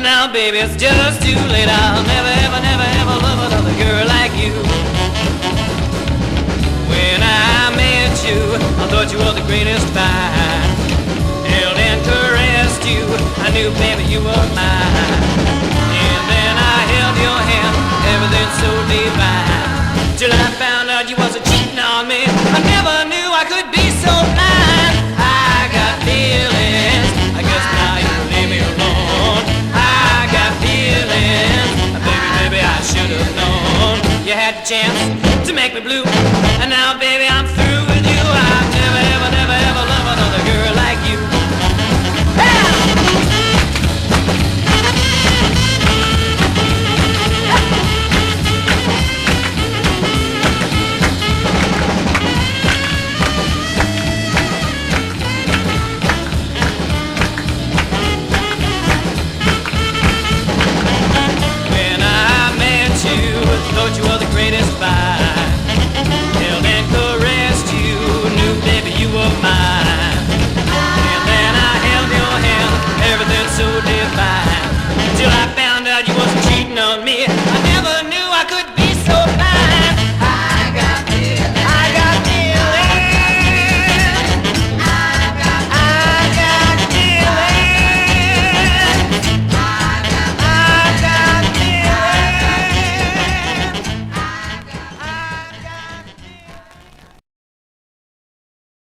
Now, baby, it's just too late. I'll never, ever, never, ever love another girl like you. When I met you, I thought you were the greatest find. Held and caressed you, I knew, baby, you were mine. And then I held your hand, everything so divine. Till I found out you wasn't cheating on me. I never knew I could be so blind. I got feelings, I guess now you leave me alone. I got feelings, baby, baby, I should have known. You had the chance to make me blue, and now, baby, I'm through.